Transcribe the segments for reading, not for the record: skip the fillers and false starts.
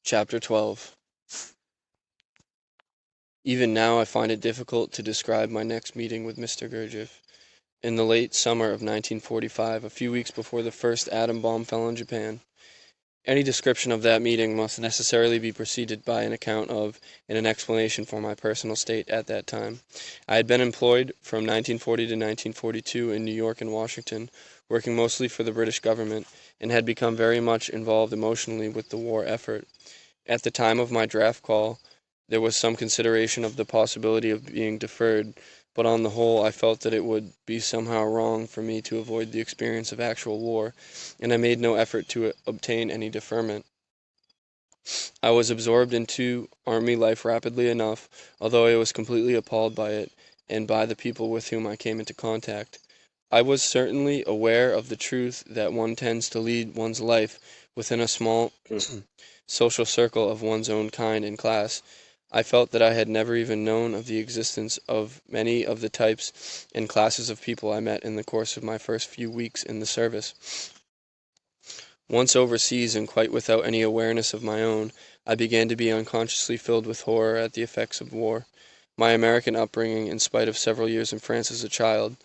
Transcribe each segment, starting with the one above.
Chapter 12. Even now I find it difficult to describe my next meeting with Mr. Gurdjieff. In the late summer of 1945, a few weeks before the first atom bomb fell on Japan. Any description of that meeting must necessarily be preceded by an account of and an explanation for my personal state at that time. I had been employed from 1940 to 1942 in New York and Washington, working mostly for the British government, and had become very much involved emotionally with the war effort. At the time of my draft call, there was some consideration of the possibility of being deferred, but on the whole I felt that it would be somehow wrong for me to avoid the experience of actual war, and I made no effort to obtain any deferment. I was absorbed into army life rapidly enough, although I was completely appalled by it and by the people with whom I came into contact. I was certainly aware of the truth that one tends to lead one's life within a small social circle of one's own kind and class. I felt that I had never even known of the existence of many of the types and classes of people I met in the course of my first few weeks in the service. Once overseas and quite without any awareness of my own, I began to be unconsciously filled with horror at the effects of war. My American upbringing, in spite of several years in France as a child,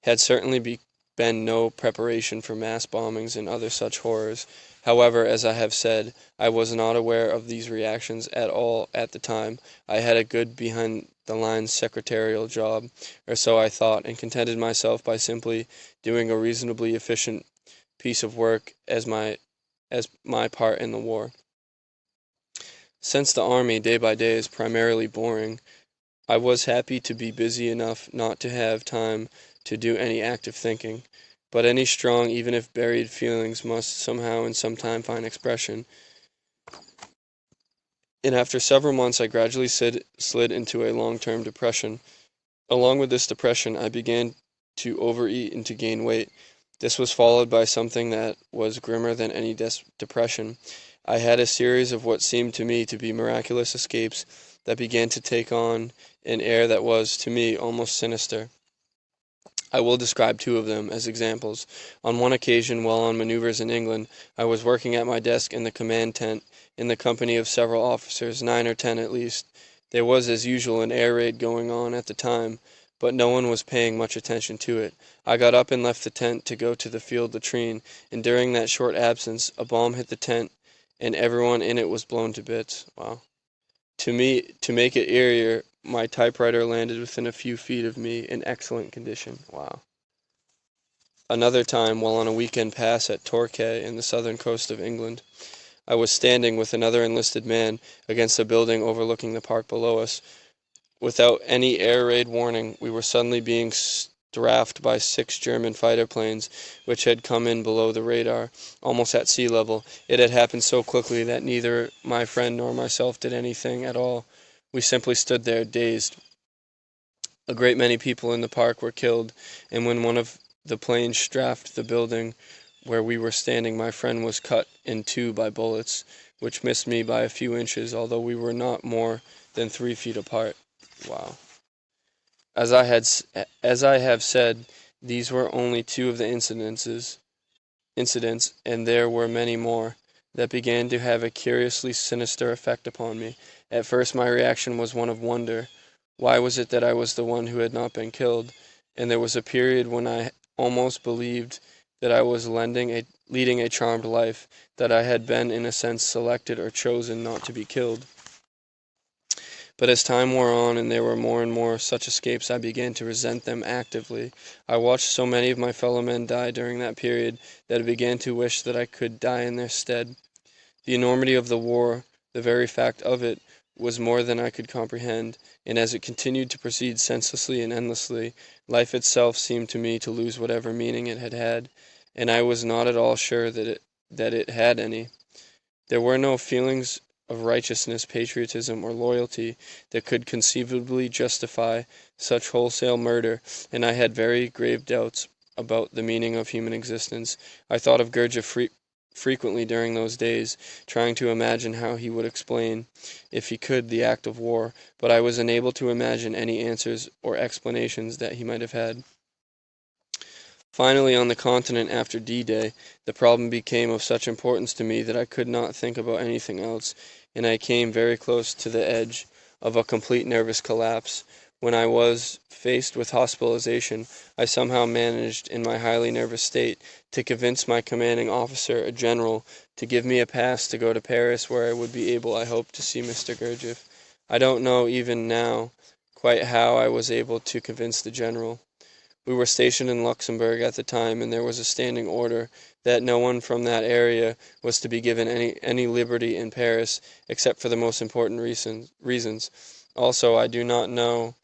had certainly been no preparation for mass bombings and other such horrors. However, as I have said, I was not aware of these reactions at all at the time. I had a good behind-the-lines secretarial job, or so I thought, and contented myself by simply doing a reasonably efficient piece of work as my part in the war. Since the army, day by day, is primarily boring, I was happy to be busy enough not to have time to do any active thinking, but any strong, even if buried, feelings must somehow and sometime find expression, and after several months I gradually slid into a long-term depression. Along with this depression, I began to overeat and to gain weight. This was followed by something that was grimmer than any depression. I had a series of what seemed to me to be miraculous escapes that began to take on an air that was, to me, almost sinister. I will describe two of them as examples. On one occasion, while on maneuvers in England, I was working at my desk in the command tent in the company of several officers, 9 or 10 at least. There was, as usual, an air raid going on at the time, but no one was paying much attention to it. I got up and left the tent to go to the field latrine, and during that short absence, a bomb hit the tent, and everyone in it was blown to bits. Wow. To make it eerier, my typewriter landed within a few feet of me in excellent condition. Wow. Another time, while on a weekend pass at Torquay in the southern coast of England, I was standing with another enlisted man against a building overlooking the park below us. Without any air raid warning, we were suddenly being strafed by 6 German fighter planes which had come in below the radar, almost at sea level. It had happened so quickly that neither my friend nor myself did anything at all. We simply stood there, dazed. A great many people in the park were killed, and when one of the planes strafed the building where we were standing, my friend was cut in two by bullets, which missed me by a few inches, although we were not more than 3 feet apart. Wow. As I have said, these were only two of the incidents, and there were many more, that began to have a curiously sinister effect upon me. At first my reaction was one of wonder. Why was it that I was the one who had not been killed? And there was a period when I almost believed that I was leading a charmed life, that I had been in a sense selected or chosen not to be killed. But as time wore on and there were more and more such escapes, I began to resent them actively. I watched so many of my fellow men die during that period that I began to wish that I could die in their stead. The enormity of the war, the very fact of it, was more than I could comprehend, and as it continued to proceed senselessly and endlessly, life itself seemed to me to lose whatever meaning it had had, and I was not at all sure that it had any. There were no feelings of righteousness, patriotism, or loyalty that could conceivably justify such wholesale murder, and I had very grave doubts about the meaning of human existence. I thought of Gurdjieff frequently during those days, trying to imagine how he would explain, if he could, the act of war, but I was unable to imagine any answers or explanations that he might have had. Finally, on the continent after D-Day, the problem became of such importance to me that I could not think about anything else, and I came very close to the edge of a complete nervous collapse. When I was faced with hospitalization, I somehow managed, in my highly nervous state, to convince my commanding officer, a general, to give me a pass to go to Paris, where I would be able, I hope, to see Mr. Gurdjieff. I don't know even now quite how I was able to convince the general. We were stationed in Luxembourg at the time, and there was a standing order that no one from that area was to be given any liberty in Paris except for the most important reasons. Also, I do not know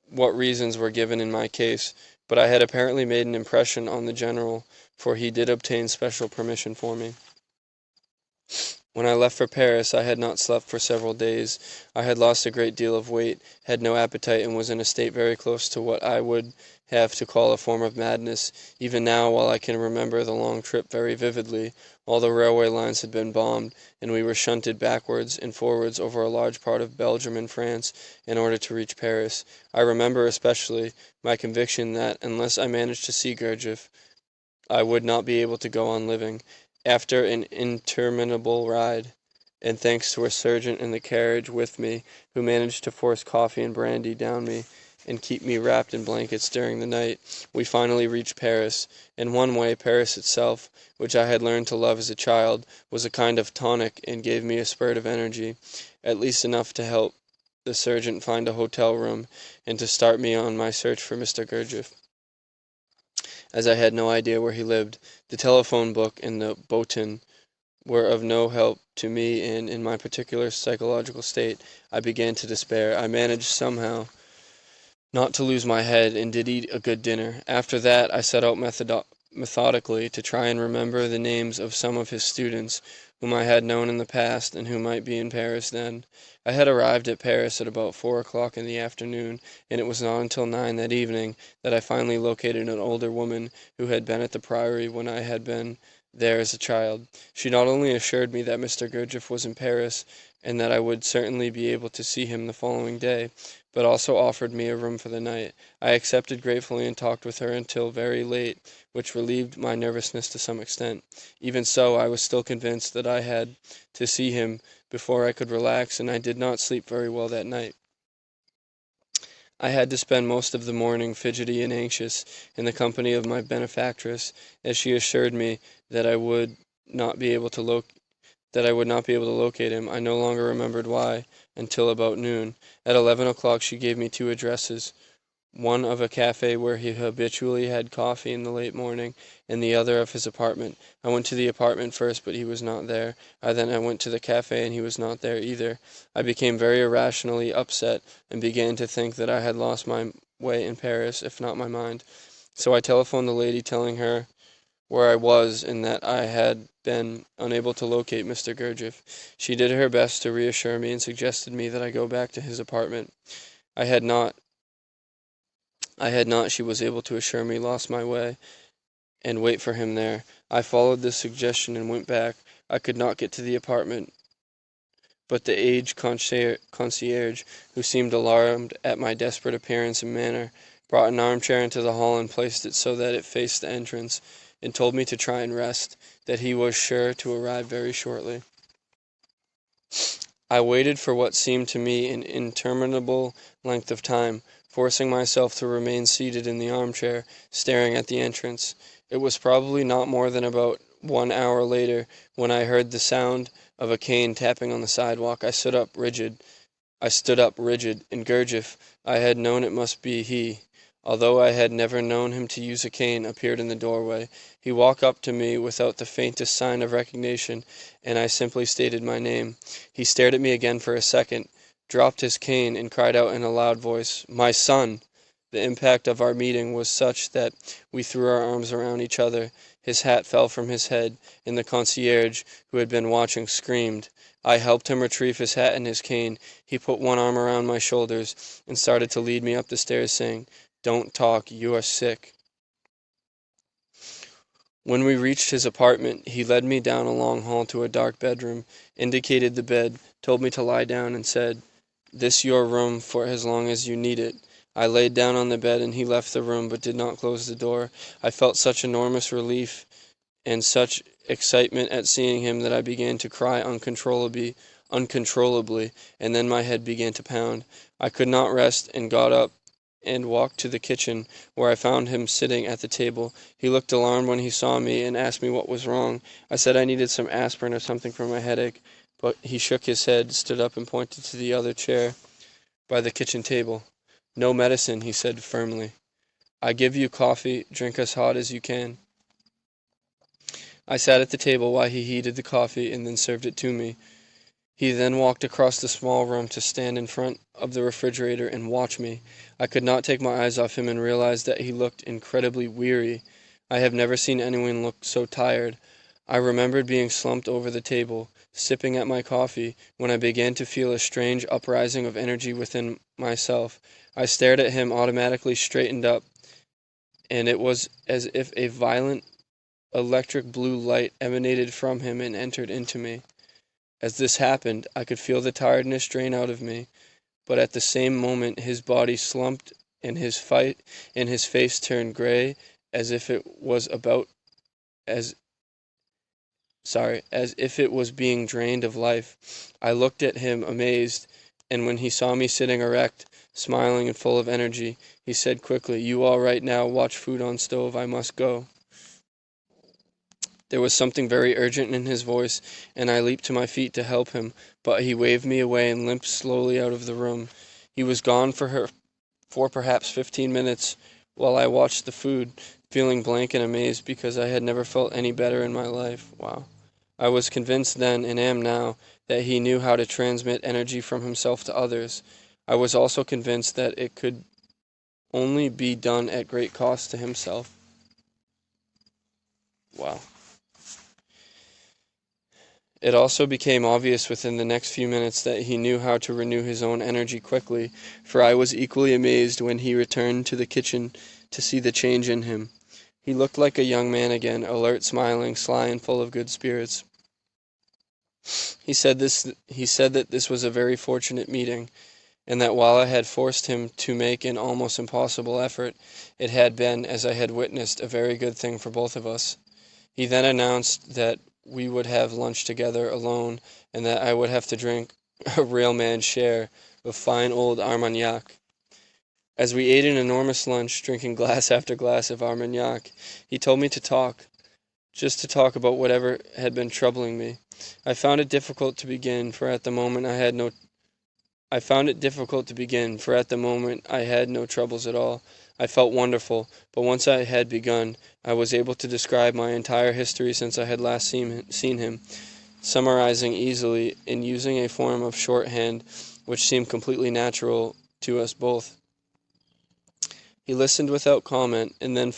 what reasons were given in my case, but I had apparently made an impression on the general, for he did obtain special permission for me. When I left for Paris, I had not slept for several days. I had lost a great deal of weight, had no appetite, and was in a state very close to what I would have to call a form of madness. Even now, while I can remember the long trip very vividly, all the railway lines had been bombed, and we were shunted backwards and forwards over a large part of Belgium and France in order to reach Paris. I remember especially my conviction that, unless I managed to see Gurdjieff, I would not be able to go on living. After an interminable ride, and thanks to a surgeon in the carriage with me, who managed to force coffee and brandy down me and keep me wrapped in blankets during the night, we finally reached Paris. In one way, Paris itself, which I had learned to love as a child, was a kind of tonic and gave me a spurt of energy, at least enough to help the surgeon find a hotel room and to start me on my search for Mr. Gurdjieff. As I had no idea where he lived, the telephone book and the bulletin were of no help to me, and in my particular psychological state, I began to despair. I managed somehow not to lose my head, and did eat a good dinner. After that, I set out methodically to try and remember the names of some of his students, whom I had known in the past, and who might be in Paris then. I had arrived at Paris at about 4 o'clock in the afternoon, and it was not until 9 that evening that I finally located an older woman who had been at the Priory when I had been there as a child. She not only assured me that Mr. Gurdjieff was in Paris, and that I would certainly be able to see him the following day, but also offered me a room for the night. I accepted gratefully and talked with her until very late, which relieved my nervousness to some extent. Even so, I was still convinced that I had to see him before I could relax, and I did not sleep very well that night. I had to spend most of the morning fidgety and anxious in the company of my benefactress, as she assured me that I would not be able to locate him. I no longer remembered why, until about noon. At 11 o'clock she gave me two addresses, one of a cafe where he habitually had coffee in the late morning, and the other of his apartment. I went to the apartment first, but he was not there. I went to the cafe, and he was not there either. I became very irrationally upset, and began to think that I had lost my way in Paris, if not my mind. So I telephoned the lady, telling her where I was, and that I had been unable to locate Mr. Gurdjieff. She did her best to reassure me, and suggested me that I go back to his apartment. I had not, she was able to assure me, lost my way, and wait for him there. I followed this suggestion and went back. I could not get to the apartment, but the aged concierge, who seemed alarmed at my desperate appearance and manner, brought an armchair into the hall and placed it so that it faced the entrance, and told me to try and rest, that he was sure to arrive very shortly. I waited for what seemed to me an interminable length of time, forcing myself to remain seated in the armchair, staring at the entrance. It was probably not more than about 1 hour later when I heard the sound of a cane tapping on the sidewalk. I stood up rigid, and Gurdjieff, I had known it must be he, although I had never known him to use a cane, appeared in the doorway. He walked up to me without the faintest sign of recognition, and I simply stated my name. He stared at me again for a second, dropped his cane, and cried out in a loud voice, "My son!" The impact of our meeting was such that we threw our arms around each other. His hat fell from his head, and the concierge, who had been watching, screamed. I helped him retrieve his hat and his cane. He put one arm around my shoulders and started to lead me up the stairs, saying, "Don't talk, you are sick." When we reached his apartment, he led me down a long hall to a dark bedroom, indicated the bed, told me to lie down, and said, "This your room for as long as you need it." I laid down on the bed and he left the room but did not close the door. I felt such enormous relief and such excitement at seeing him that I began to cry uncontrollably, and then my head began to pound. I could not rest and got up and walked to the kitchen, where I found him sitting at the table. He looked alarmed when he saw me and asked me what was wrong. I said I needed some aspirin or something for my headache, but he shook his head, stood up, and pointed to the other chair by the kitchen table. "No medicine," he said firmly. "I give you coffee. Drink as hot as you can." I sat at the table while he heated the coffee and then served it to me. He then walked across the small room to stand in front of the refrigerator and watch me. I could not take my eyes off him and realized that he looked incredibly weary. I have never seen anyone look so tired. I remembered being slumped over the table, sipping at my coffee, when I began to feel a strange uprising of energy within myself. I stared at him, automatically straightened up, and it was as if a violent electric blue light emanated from him and entered into me. As this happened, I could feel the tiredness drain out of me, but at the same moment his body slumped and his face turned gray as if it was as if it was being drained of life. I looked at him amazed, and when he saw me sitting erect, smiling and full of energy, he said quickly, "You all right now? Watch food on stove. I must go." There was something very urgent in his voice, and I leaped to my feet to help him, but he waved me away and limped slowly out of the room. He was gone for perhaps 15 minutes, while I watched the food, feeling blank and amazed because I had never felt any better in my life. Wow. I was convinced then, and am now, that he knew how to transmit energy from himself to others. I was also convinced that it could only be done at great cost to himself. Wow. It also became obvious within the next few minutes that he knew how to renew his own energy quickly, for I was equally amazed when he returned to the kitchen to see the change in him. He looked like a young man again, alert, smiling, sly, and full of good spirits. He said that this was a very fortunate meeting, and that while I had forced him to make an almost impossible effort, it had been, as I had witnessed, a very good thing for both of us. He then announced that we would have lunch together alone, and that I would have to drink a real man's share of fine old Armagnac. As we ate an enormous lunch, drinking glass after glass of Armagnac, he told me to talk, just to talk about whatever had been troubling me. I found it difficult to begin, for at the moment I had no troubles at all. I felt wonderful, but once I had begun, I was able to describe my entire history since I had last seen him, summarizing easily and using a form of shorthand which seemed completely natural to us both. He listened without comment, and then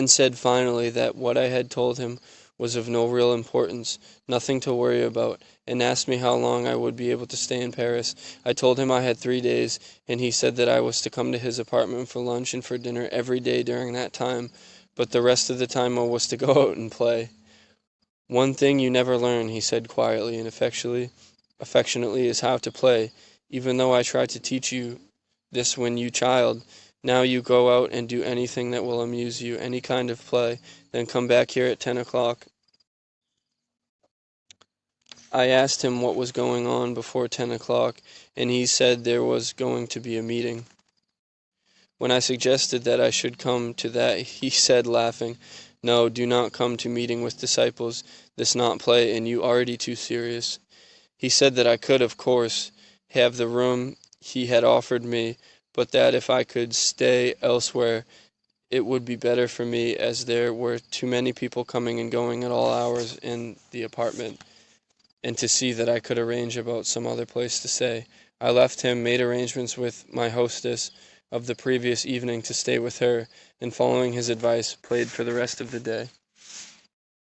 said finally that what I had told him was of no real importance, nothing to worry about, and asked me how long I would be able to stay in Paris. I told him I had 3 days, and he said that I was to come to his apartment for lunch and for dinner every day during that time, but the rest of the time I was to go out and play. "One thing you never learn," he said quietly and affectionately, "is how to play, even though I tried to teach you this when you child. Now you go out and do anything that will amuse you, any kind of play, then come back here at 10 o'clock. I asked him what was going on before 10 o'clock, and he said there was going to be a meeting. When I suggested that I should come to that, he said, laughing, "No, do not come to meeting with disciples, this not play, and you already too serious." He said that I could, of course, have the room he had offered me, but that if I could stay elsewhere, it would be better for me, as there were too many people coming and going at all hours in the apartment, and to see that I could arrange about some other place to stay. I left him, made arrangements with my hostess of the previous evening to stay with her, and following his advice, played for the rest of the day.